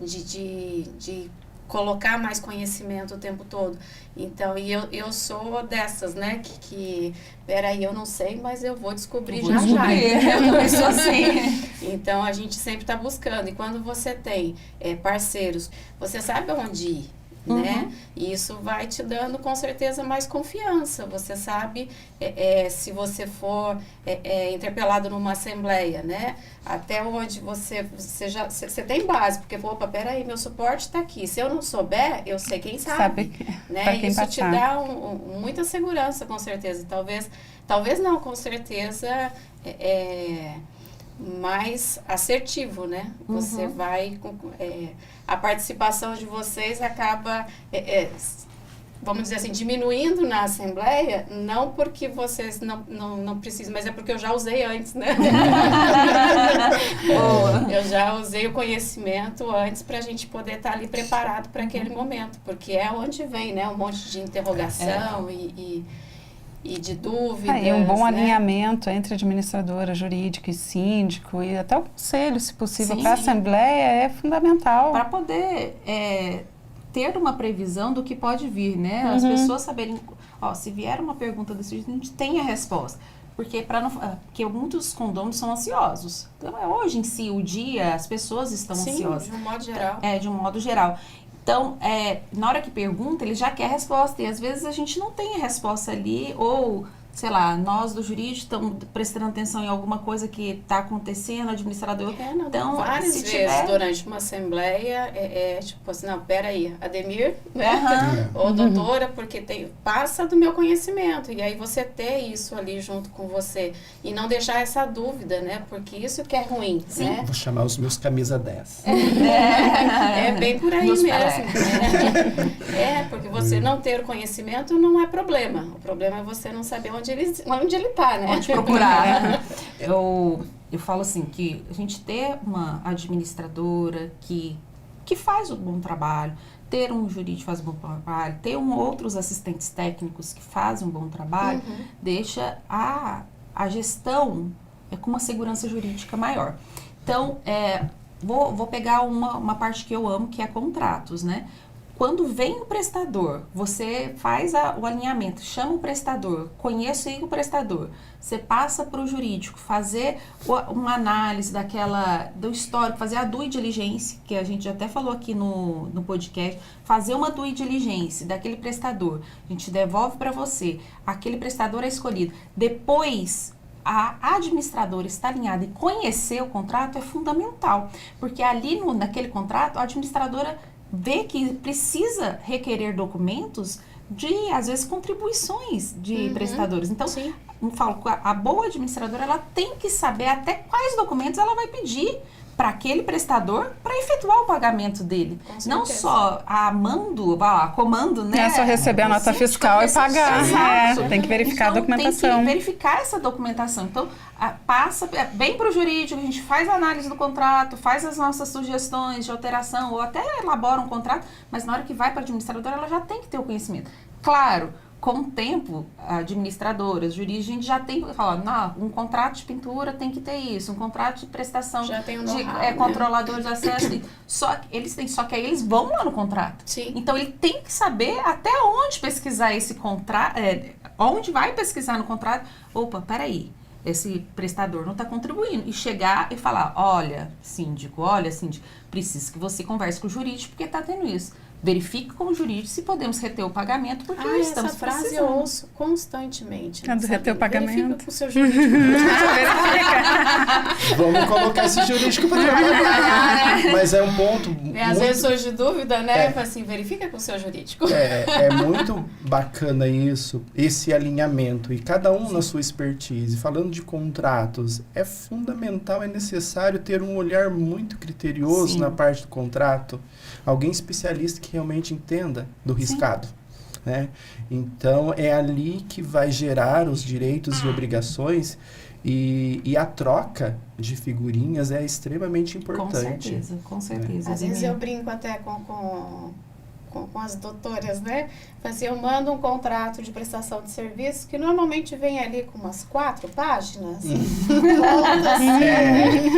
[SPEAKER 4] De colocar mais conhecimento o tempo todo. Então, e eu sou dessas, né? Que peraí, eu não sei, mas eu vou descobrir já.
[SPEAKER 1] Eu sou assim.
[SPEAKER 4] Então, a gente sempre está buscando. E quando você tem parceiros, você sabe onde ir, né? E isso vai te dando, com certeza, mais confiança. Você sabe, se você for interpelado numa assembleia, né? Até onde você tem base, porque, opa, peraí, meu suporte está aqui. Se eu não souber, eu sei quem sabe. Né? Isso
[SPEAKER 2] passar.
[SPEAKER 4] te dá muita segurança, com certeza. Talvez não, com certeza, mais assertivo, né? Você vai... a participação de vocês acaba... vamos dizer assim, diminuindo na assembleia, não porque vocês não precisam, mas é porque eu já usei antes, né? Eu já usei o conhecimento antes para a gente poder estar ali preparado para aquele momento, porque é onde vem, né? Um monte de interrogação e de dúvidas.
[SPEAKER 2] E um bom alinhamento entre administradora, jurídica e síndico, e até o conselho, se possível, para a assembleia é fundamental.
[SPEAKER 1] Para poder... ter uma previsão do que pode vir, né? As pessoas saberem, se vier uma pergunta desse jeito, a gente tem a resposta. Porque porque muitos condôminos são ansiosos. Então, hoje em si, o dia, as pessoas estão ansiosas.
[SPEAKER 4] De um modo geral.
[SPEAKER 1] De um modo geral. Então, na hora que pergunta, ele já quer a resposta. E às vezes a gente não tem a resposta ali, ou... sei lá, nós do jurídico estamos prestando atenção em alguma coisa que está acontecendo, administrador...
[SPEAKER 4] Então, várias vezes durante uma assembleia, tipo assim, não, peraí, Ademir, né? Ou doutora, porque passa do meu conhecimento, e aí você ter isso ali junto com você, e não deixar essa dúvida, né? Porque isso que é ruim, né?
[SPEAKER 3] Vou chamar os meus camisa 10.
[SPEAKER 4] É bem por aí mesmo. Né? Porque você não ter o conhecimento não é problema, o problema é você não saber onde ele está, né?
[SPEAKER 1] Onde procurar. Eu falo assim, que a gente ter uma administradora que faz um bom trabalho, ter um jurídico que faz um bom trabalho, ter outros assistentes técnicos que fazem um bom trabalho, deixa a gestão com uma segurança jurídica maior. Então, vou pegar uma parte que eu amo, que é contratos, né? Quando vem o prestador, você faz o alinhamento, chama o prestador, conhece aí o prestador, você passa para o jurídico, fazer uma análise do histórico, fazer a due diligence, que a gente até falou aqui no podcast, fazer uma due diligence daquele prestador, a gente devolve para você, aquele prestador é escolhido. Depois, a administradora estar alinhada e conhecer o contrato é fundamental, porque ali naquele contrato, a administradora vê que precisa requerer documentos de, às vezes, contribuições de prestadores. Então, eu falo, a boa administradora, ela tem que saber até quais documentos ela vai pedir para aquele prestador para efetuar o pagamento dele.
[SPEAKER 4] Com
[SPEAKER 1] Não
[SPEAKER 4] certeza.
[SPEAKER 1] só a comando, né?
[SPEAKER 2] É só receber a nota fiscal e pagar.
[SPEAKER 1] Exato.
[SPEAKER 2] Tem que verificar a documentação.
[SPEAKER 1] Tem que verificar essa documentação. Então, passa bem para o jurídico, a gente faz a análise do contrato, faz as nossas sugestões de alteração, ou até elabora um contrato, mas na hora que vai para a administradora, ela já tem que ter o conhecimento. Claro, com o tempo, administradoras, jurídicos, a gente já tem que falar, não, um contrato de pintura tem que ter isso, um contrato de prestação
[SPEAKER 4] Já tem um
[SPEAKER 1] de
[SPEAKER 4] know-how, né?
[SPEAKER 1] controlador de acesso. Só que aí eles vão lá no contrato.
[SPEAKER 4] Sim.
[SPEAKER 1] Então ele tem que saber até onde pesquisar esse contrato, onde vai pesquisar no contrato. Opa, peraí, esse prestador não está contribuindo. E chegar e falar, olha, síndico, preciso que você converse com o jurídico porque está tendo isso. Verifique com o jurídico se podemos reter o pagamento, porque estamos
[SPEAKER 4] essa frase
[SPEAKER 1] precisando.
[SPEAKER 4] eu ouço constantemente.
[SPEAKER 2] É do reter o pagamento.
[SPEAKER 4] Verifica com o seu jurídico.
[SPEAKER 3] Vamos colocar esse jurídico para trabalhar. Mas é um ponto
[SPEAKER 4] Às vezes surge dúvida, né? Fala assim, verifica com o seu jurídico.
[SPEAKER 3] É muito bacana isso, esse alinhamento. E cada um na sua expertise. Falando de contratos, é fundamental, é necessário ter um olhar muito criterioso
[SPEAKER 1] Sim.
[SPEAKER 3] na parte do contrato. Alguém especialista que realmente entenda do riscado. Né? Então, é ali que vai gerar os direitos e obrigações e a troca de figurinhas é extremamente importante.
[SPEAKER 1] Com certeza.
[SPEAKER 4] Às vezes eu brinco até com as doutoras, né? Assim, eu mando um contrato de prestação de serviço que normalmente vem ali com umas 4 páginas. Volta assim,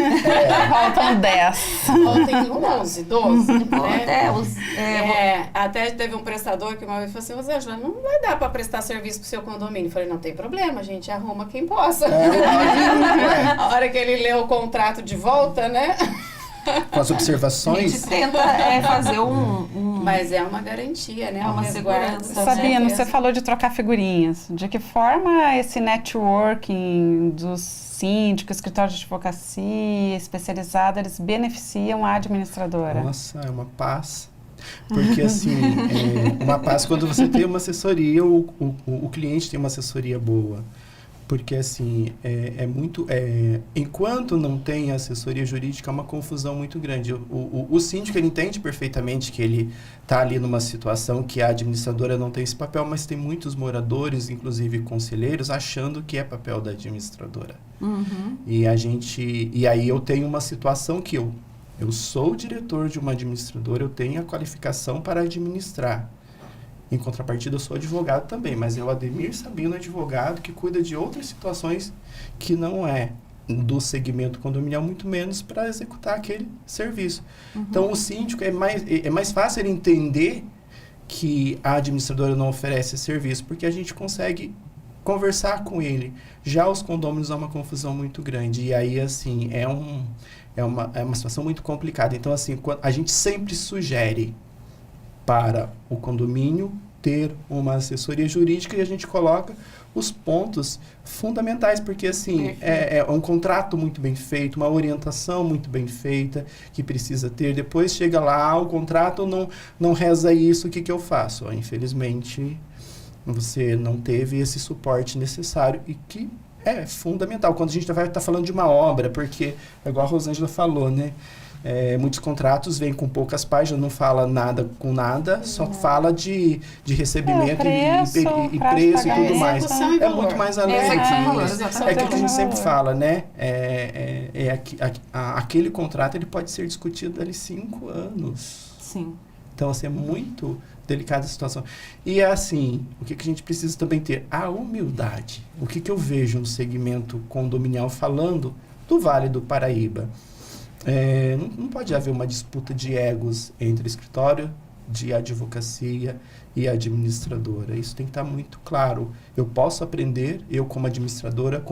[SPEAKER 2] Faltam 10.
[SPEAKER 4] ou tem 11, 12, né? Até teve um prestador que uma vez falou assim, Rosângela, não vai dar para prestar serviço pro seu condomínio. Eu falei, não tem problema, a gente arruma quem possa. A hora que ele leu o contrato de volta, né?
[SPEAKER 3] Com as
[SPEAKER 1] A
[SPEAKER 3] observações.
[SPEAKER 1] gente tenta fazer
[SPEAKER 4] Mas é uma garantia, né?
[SPEAKER 1] uma
[SPEAKER 4] resguardo.
[SPEAKER 1] segurança.
[SPEAKER 2] Sabina, você falou de trocar figurinhas. De que forma esse networking dos síndicos, escritórios de advocacia especializada, eles beneficiam a administradora?
[SPEAKER 3] Nossa, é uma paz. Porque, assim, uma paz quando você tem uma assessoria, o cliente tem uma assessoria boa. Porque, assim, enquanto não tem assessoria jurídica, é uma confusão muito grande. O síndico, ele entende perfeitamente que ele está ali numa situação que a administradora não tem esse papel, mas tem muitos moradores, inclusive conselheiros, achando que é papel da administradora.
[SPEAKER 1] Uhum.
[SPEAKER 3] E aí eu tenho uma situação que eu sou o diretor de uma administradora, eu tenho a qualificação para administrar. Em contrapartida, eu sou advogado também, mas é o Ademir Sabino, advogado, que cuida de outras situações que não é do segmento condominial, muito menos para executar aquele serviço. Uhum. Então, o síndico é mais fácil ele entender que a administradora não oferece serviço, porque a gente consegue conversar com ele. Já os condôminos é uma confusão muito grande. E aí, assim, é uma situação muito complicada. Então, assim, a gente sempre sugere para o condomínio ter uma assessoria jurídica e a gente coloca os pontos fundamentais, porque assim, é um contrato muito bem feito, uma orientação muito bem feita que precisa ter. Depois chega lá, o contrato não reza isso, o que eu faço? Infelizmente, você não teve esse suporte necessário e que é fundamental quando a gente vai estar falando de uma obra, porque, igual a Rosângela falou, né? Muitos contratos vêm com poucas páginas, não fala nada com nada, só fala de recebimento e preço e tudo mais. É muito mais além disso. É aquilo que a gente sempre fala, né? Aquele contrato ele pode ser discutido ali 5 anos.
[SPEAKER 1] Sim.
[SPEAKER 3] Então, assim, é muito delicada a situação. E, assim, o que a gente precisa também ter? A humildade. O que eu vejo no segmento condominial falando do Vale do Paraíba? Não pode haver uma disputa de egos entre escritório de advocacia e administradora. Isso tem que estar muito claro. Eu posso aprender, eu como administradora,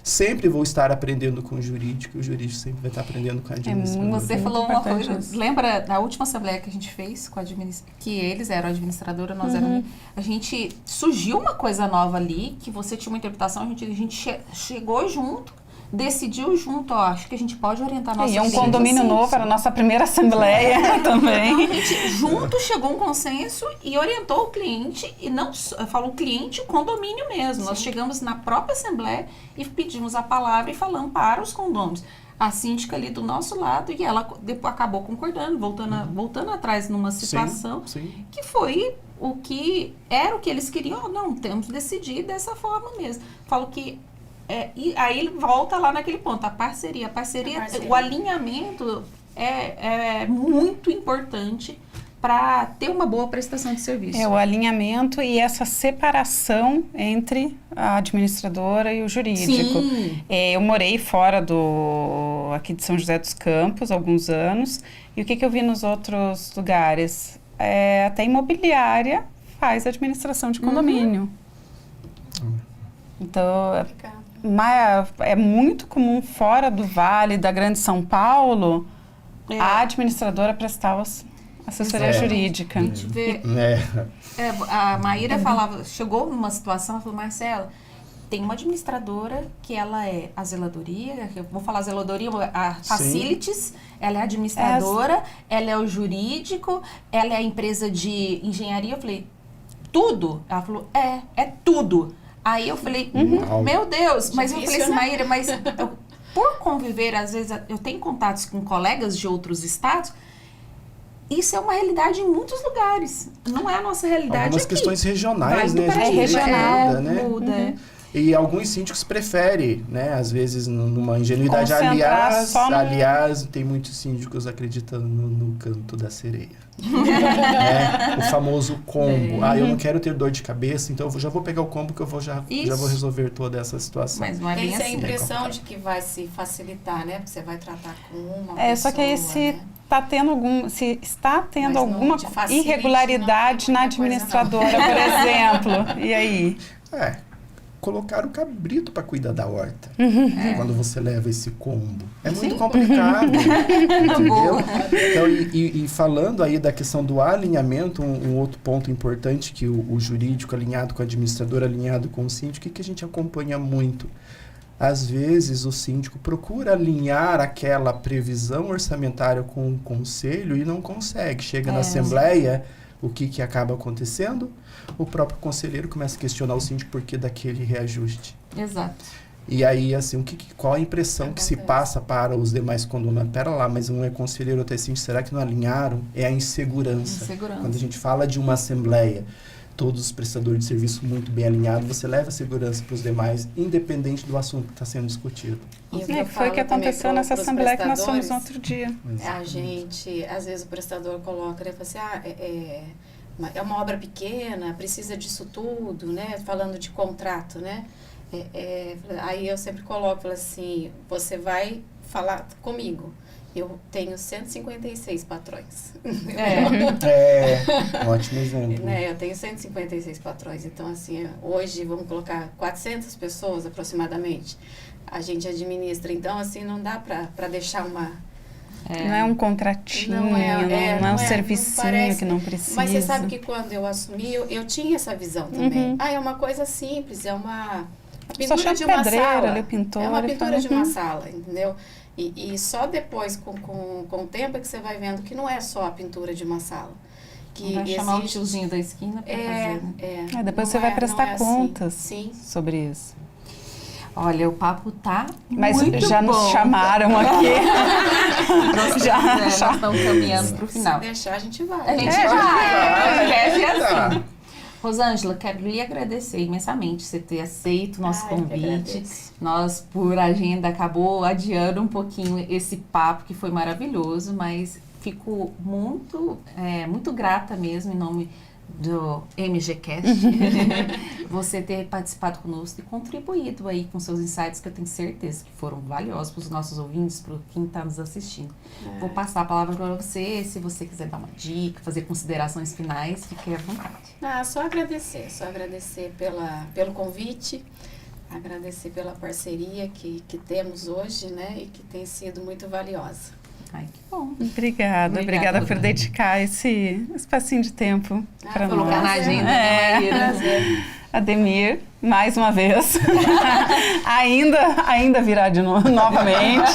[SPEAKER 3] sempre vou estar aprendendo com o jurídico sempre vai estar aprendendo com a administradora.
[SPEAKER 1] Você falou uma coisa, lembra da última assembleia que a gente fez com a que eles eram a administradora, nós éramos... A gente, surgiu uma coisa nova ali, que você tinha uma interpretação, a gente chegou junto, decidiu junto, acho que a gente pode orientar nossa
[SPEAKER 2] E um condomínio novo, era a nossa primeira assembleia também.
[SPEAKER 1] Então, a gente junto chegou a um consenso e orientou o cliente, e não falou o cliente, o condomínio mesmo. Sim. Nós chegamos na própria assembleia e pedimos a palavra e falamos para os condôminos. a síndica ali do nosso lado e ela depois acabou concordando, voltando atrás numa situação
[SPEAKER 3] Sim.
[SPEAKER 1] que foi o que eles queriam. Não, temos que decidir dessa forma mesmo. Falo que e aí ele volta lá naquele ponto, a parceria, o alinhamento é muito importante para ter uma boa prestação de serviço.
[SPEAKER 2] O alinhamento e essa separação entre a administradora e o jurídico.
[SPEAKER 1] Sim.
[SPEAKER 2] Eu morei fora aqui de São José dos Campos há alguns anos, e o que eu vi nos outros lugares? Até imobiliária faz administração de condomínio. Então, é muito comum fora do Vale, da Grande São Paulo, a administradora prestar assessoria jurídica.
[SPEAKER 1] A gente vê, a Maíra falava, chegou numa situação, ela falou, Marcela, tem uma administradora que ela é a zeladoria, eu vou falar zeladoria, a facilities, ela é a administradora, ela é o jurídico, ela é a empresa de engenharia. Eu falei, tudo? Ela falou, é tudo. Aí eu falei, meu Deus, mas eu falei assim, Maíra, mas por conviver, às vezes, eu tenho contatos com colegas de outros estados, isso é uma realidade em muitos lugares. Não é a nossa realidade
[SPEAKER 3] algumas
[SPEAKER 1] aqui.
[SPEAKER 3] Questões regionais, né?
[SPEAKER 1] É regional,
[SPEAKER 3] muda. E alguns síndicos preferem, né? Às vezes, numa ingenuidade. Aliás, tem muitos síndicos acreditando no canto da sereia. O famoso combo. Eu não quero ter dor de cabeça, então eu já vou pegar o combo que eu já vou resolver toda essa situação.
[SPEAKER 1] Mas não é bem
[SPEAKER 4] Tem
[SPEAKER 1] assim.
[SPEAKER 4] a impressão de que vai se facilitar, né? Porque você vai tratar com uma pessoa,
[SPEAKER 2] só que aí se está tendo alguma
[SPEAKER 4] facilite,
[SPEAKER 2] irregularidade na administradora, por exemplo. E aí?
[SPEAKER 3] Colocar o cabrito para cuidar da horta. Quando você leva esse combo. É muito complicado. Entendeu? Então, e falando aí da questão do alinhamento, um outro ponto importante que o jurídico alinhado com o administrador, alinhado com o síndico, que a gente acompanha muito. Às vezes o síndico procura alinhar aquela previsão orçamentária com o conselho e não consegue. Chega na assembleia, o que acaba acontecendo? O próprio conselheiro começa a questionar o síndico por que daquele reajuste.
[SPEAKER 1] Exato.
[SPEAKER 3] E aí, assim, qual a impressão que se passa para os demais condomínios? Pera lá, mas um é conselheiro, outro é síndico, será que não alinharam? É a insegurança. Quando a gente fala de uma assembleia, todos os prestadores de serviço muito bem alinhados, você leva segurança para os demais, independente do assunto que está sendo discutido.
[SPEAKER 2] Foi o que aconteceu nessa assembleia que nós fomos no outro dia.
[SPEAKER 4] A gente, às vezes o prestador coloca, ele fala assim, é uma obra pequena, precisa disso tudo, né? Falando de contrato, né? Aí eu sempre coloco assim, você vai falar comigo. Eu tenho 156 patrões.
[SPEAKER 3] Ótimo exemplo.
[SPEAKER 4] Eu tenho 156 patrões. Então, assim, hoje vamos colocar 400 pessoas aproximadamente. A gente administra. Então, assim, não dá para deixar uma...
[SPEAKER 2] Não é um contratinho, não é um servicinho que não precisa.
[SPEAKER 4] Mas você sabe que quando eu assumi, eu tinha essa visão também. É uma coisa simples, é uma pintura de uma sala.
[SPEAKER 2] É
[SPEAKER 4] uma pintura de uma sala, entendeu? E só depois, com o tempo, é que você vai vendo que não é só a pintura de uma sala. Que
[SPEAKER 1] vai chamar o tiozinho da esquina para fazer.
[SPEAKER 2] Depois você vai prestar contas sobre isso.
[SPEAKER 1] Olha, o papo tá
[SPEAKER 2] Mas
[SPEAKER 1] muito
[SPEAKER 2] já
[SPEAKER 1] bom.
[SPEAKER 2] Nos chamaram aqui.
[SPEAKER 1] Nós estamos caminhando para o final.
[SPEAKER 4] Se deixar, a gente vai.
[SPEAKER 1] A gente vai. Deve assim. Rosângela, quero lhe agradecer imensamente você ter aceito o nosso convite. Nós, por agenda, acabou adiando um pouquinho esse papo, que foi maravilhoso, mas fico muito grata mesmo, em nome do MGCast, você ter participado conosco e contribuído aí com seus insights, que eu tenho certeza que foram valiosos para os nossos ouvintes, para quem está nos assistindo. Vou passar a palavra para você, se você quiser dar uma dica, fazer considerações finais, fique à vontade.
[SPEAKER 4] Só agradecer pelo convite, agradecer pela parceria que temos hoje, né, e que tem sido muito valiosa.
[SPEAKER 1] Ai, que bom.
[SPEAKER 2] Obrigada por dedicar esse espacinho de tempo para nós.
[SPEAKER 1] Colocar na agenda, né?
[SPEAKER 2] Ademir, mais uma vez. ainda virá de novo, novamente.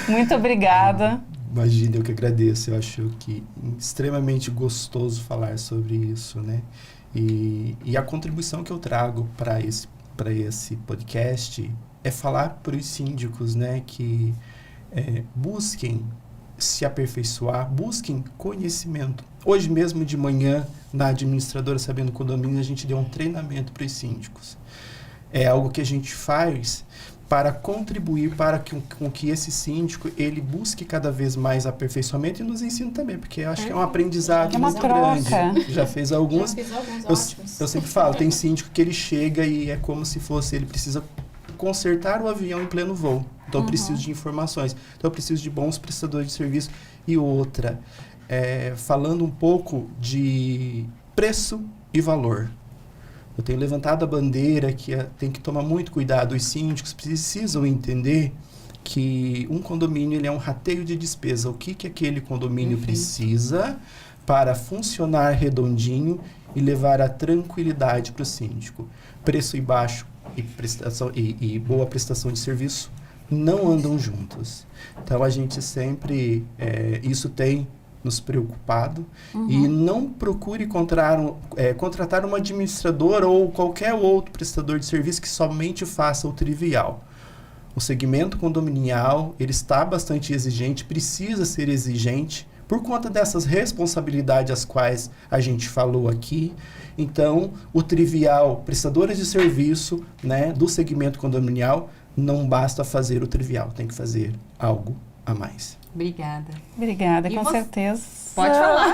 [SPEAKER 2] Muito obrigada.
[SPEAKER 3] Imagina, eu que agradeço. Eu acho que é extremamente gostoso falar sobre isso, né? E a contribuição que eu trago para esse podcast é falar para os síndicos, né, que busquem se aperfeiçoar, busquem conhecimento. Hoje mesmo de manhã, na administradora Sabendo Condomínio, a gente deu um treinamento para os síndicos. É algo que a gente faz para contribuir para com que esse síndico ele busque cada vez mais aperfeiçoamento e nos ensine também, porque eu acho que é um aprendizado
[SPEAKER 2] É uma
[SPEAKER 3] muito
[SPEAKER 2] troca.
[SPEAKER 3] grande. Já fez alguns.
[SPEAKER 4] Já fiz alguns
[SPEAKER 3] Eu
[SPEAKER 4] ótimos.
[SPEAKER 3] sempre falo, tem síndico que ele chega e é como se fosse, ele precisa consertar o avião em pleno voo. Então eu preciso de informações, então eu preciso de bons prestadores de serviço. E outra, falando um pouco de preço e valor. Eu tenho levantado a bandeira que tem que tomar muito cuidado. Os síndicos precisam entender que um condomínio ele é um rateio de despesa. O que aquele condomínio precisa para funcionar redondinho e levar a tranquilidade para o síndico. Preço baixo e boa prestação de serviço não andam juntos. Então, a gente sempre, isso tem nos preocupado e não procure contratar uma administradora ou qualquer outro prestador de serviço que somente faça o trivial. O segmento condominial, ele está bastante exigente, precisa ser exigente por conta dessas responsabilidades as quais a gente falou aqui. Então, o trivial, prestadores de serviço, né, do segmento condominial, não basta fazer o trivial, tem que fazer algo a mais.
[SPEAKER 1] Obrigada.
[SPEAKER 2] Obrigada,
[SPEAKER 1] E
[SPEAKER 2] com
[SPEAKER 1] você?
[SPEAKER 2] certeza.
[SPEAKER 1] Pode falar.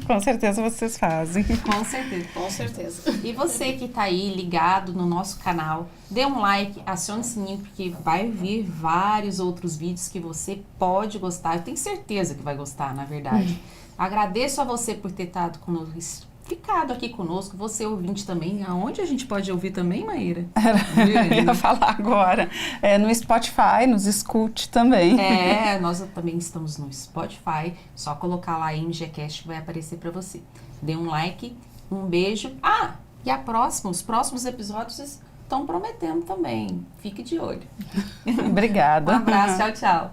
[SPEAKER 2] Com certeza vocês fazem.
[SPEAKER 1] Com certeza.
[SPEAKER 4] Com certeza.
[SPEAKER 1] E você que está aí ligado no nosso canal, dê um like, acione o sininho, porque vai vir vários outros vídeos que você pode gostar. Eu tenho certeza que vai gostar, na verdade. Agradeço a você por ter ficado aqui conosco, você ouvinte também. Aonde a gente pode ouvir também, Maíra?
[SPEAKER 2] Eu ia falar agora. No Spotify, nos escute também.
[SPEAKER 1] Nós também estamos no Spotify. Só colocar lá MGCast que vai aparecer para você. Dê um like, um beijo. E os próximos episódios estão prometendo também. Fique de olho.
[SPEAKER 2] Obrigada.
[SPEAKER 1] Um abraço, tchau, tchau.